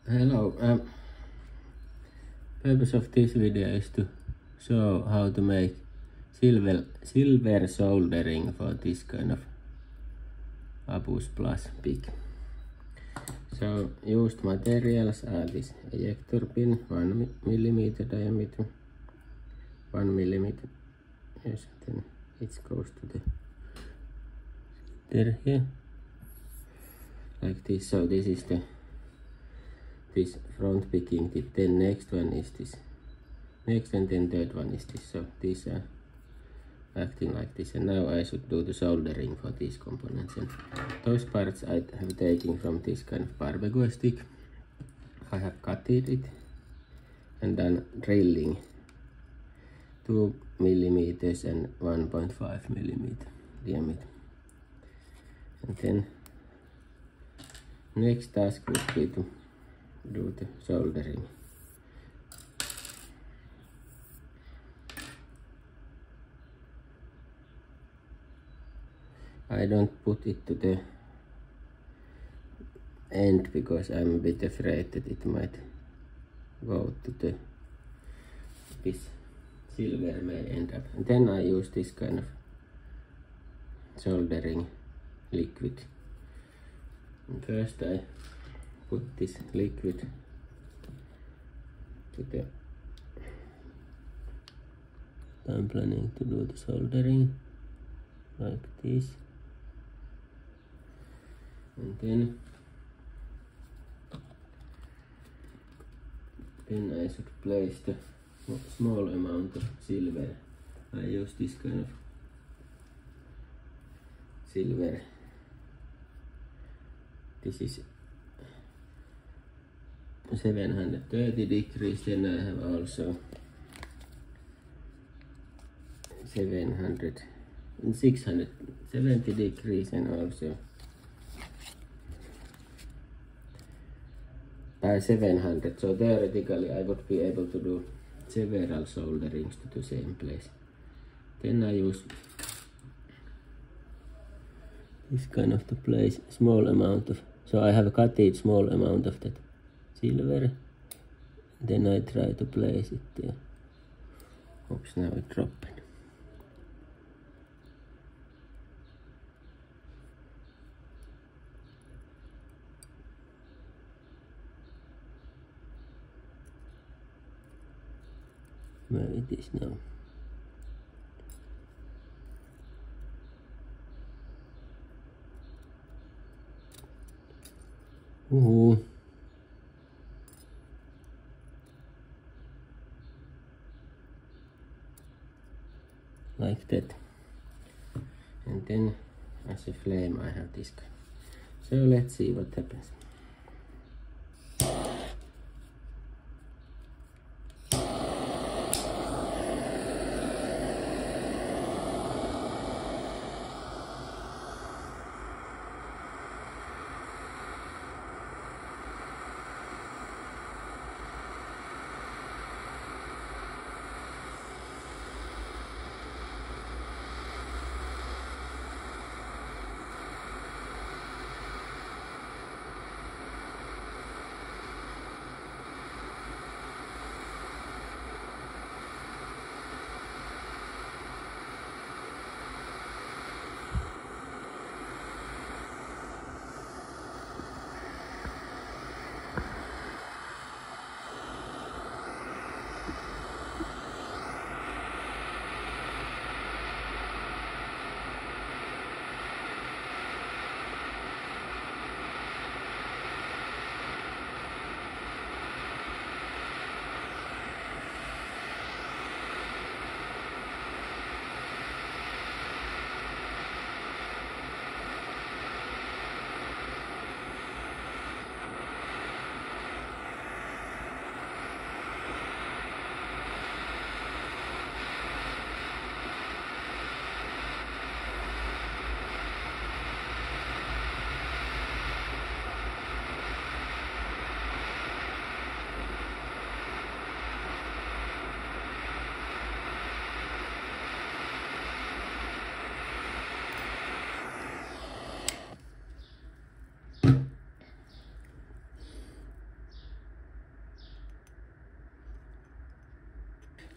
Hello, purpose of this video is to show how to make silver soldering for this kind of Abus Plus pick. So used materials are this ejector pin, 1 millimeter diameter, 1 millimeter, yes, then it goes to the center here, like this. So this is this front picking tip, then next one is this, next and then third one is this. So these are acting like this, and now I should do the soldering for these components, and those parts I have taken from this kind of barbecue stick. I have cut it and done drilling 2 millimeters and 1.5 millimeter diameter, and then next task would be to do the soldering. I don't put it to the end because I'm a bit afraid that it might go to this silver may end up. And then I use this kind of soldering liquid. And first I put this liquid to the, I'm planning to do the soldering like this, and then I should place the small amount of silver. I use this kind of silver. This is 730 degrees, then I have also 670 degrees, and also 700. So theoretically I would be able to do several solderings to the same place. Then I use this kind of to place small amount of, so I have cut it small amount of that silver, then I try to place it there. Oops, now it dropped. Where it is now. Like that. And then as a flame I have this kind. So let's see what happens.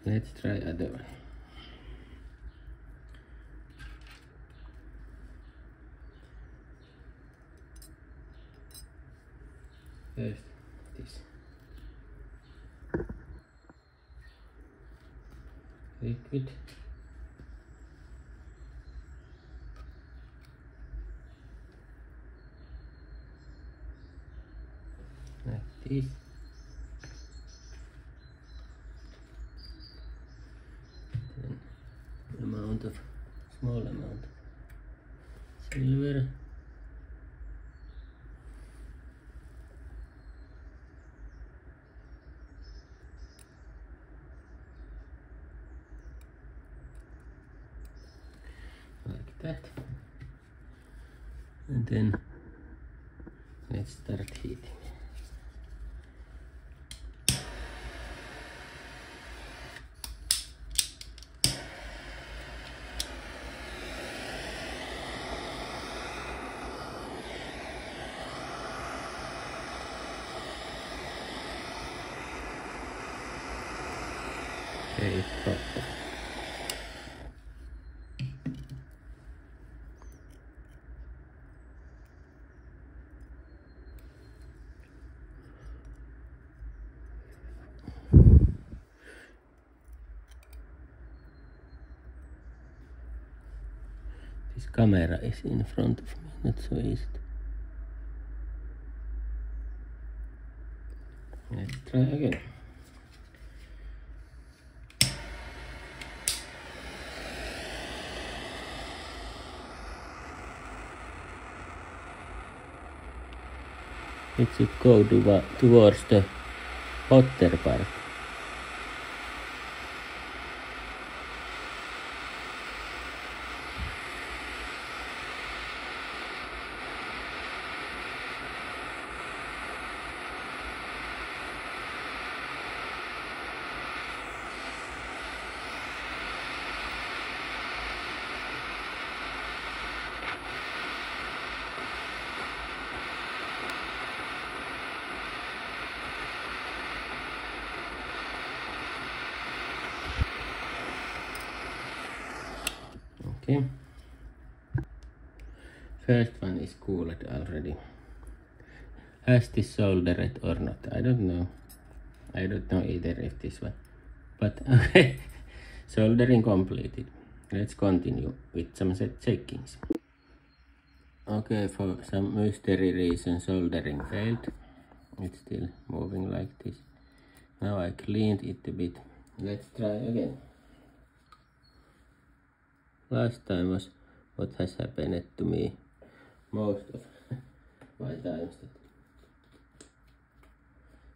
Let's try other one. First this liquid. Like this. Then small amount of silver. Like that. And then let's start heating. Okay, it's hot. This camera is in front of me, not so easy. Let's try again. It should go towards the hotter part. Okay. First one is cooled already. Has this soldered or not? I don't know. I don't know either if this one. But okay. Soldering completed. Let's continue with some set checkings. Okay, for some mystery reason soldering failed. It's still moving like this. Now I cleaned it a bit. Let's try again. Last time was what has happened to me most of my times.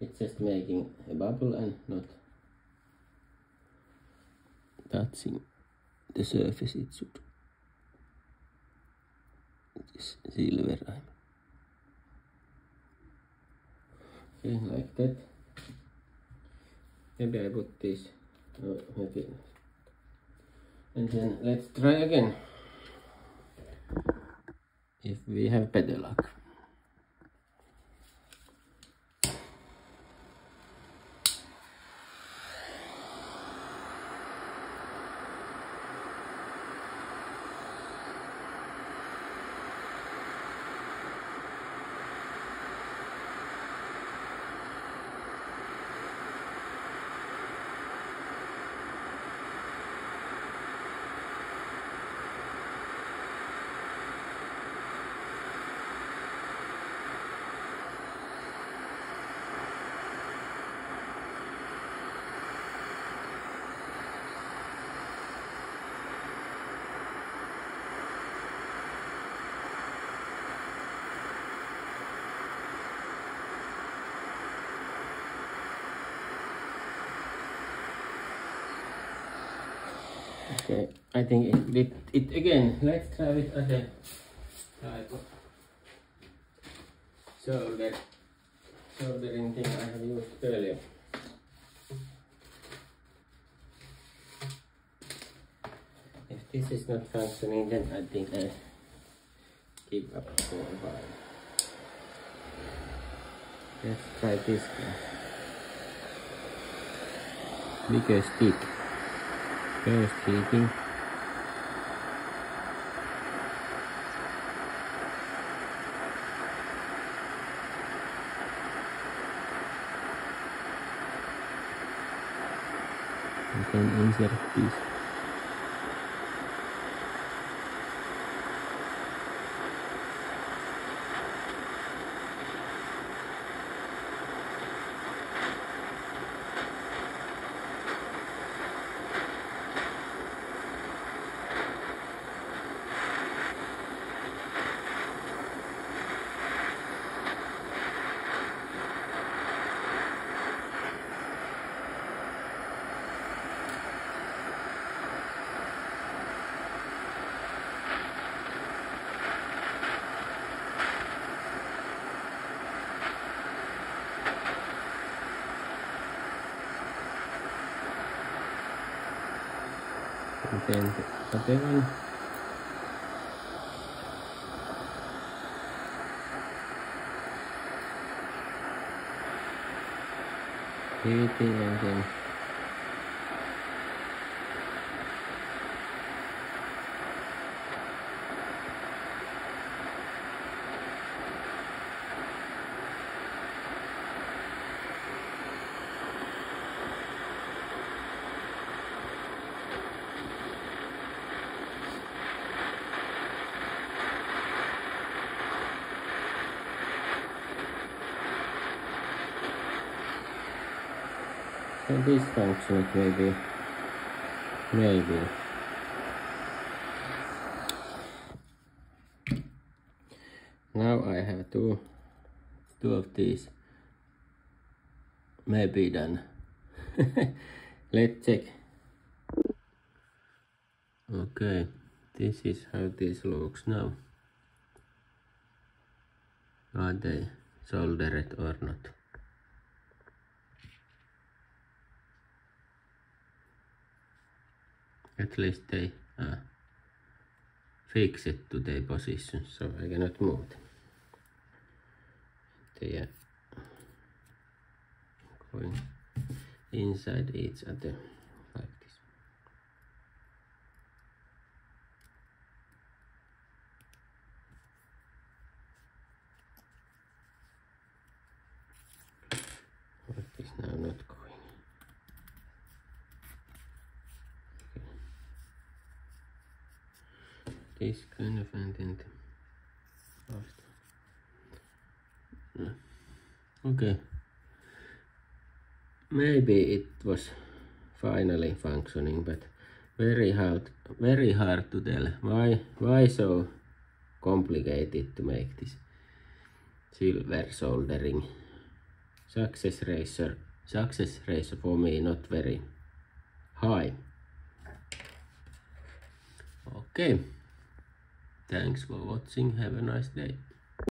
It's just making a bubble and not touching the surface. It should. This silver. Okay, like that. Maybe I put this. No, maybe. And then let's try again. If we have better luck. Okay, I think it did it again. Let's try with other type of soldering thing I have used earlier. If this is not functioning, then I think I give up for a while. Let's try this one. bigger stick. First heating. You can insert this. And then the other one. Heating and then so this function maybe. Now I have two of these maybe done. Let's check. Okay, this is how this looks now. Are they soldered or not? At least they are fixed to their position, so I cannot move them. They are going inside each other like this. What is now not going? This kind of, and then the last one. Okay. Maybe it was finally functioning, but very hard to tell. Why so complicated to make this silver soldering? Success ratio for me not very high. Okay. Thanks for watching. Have a nice day.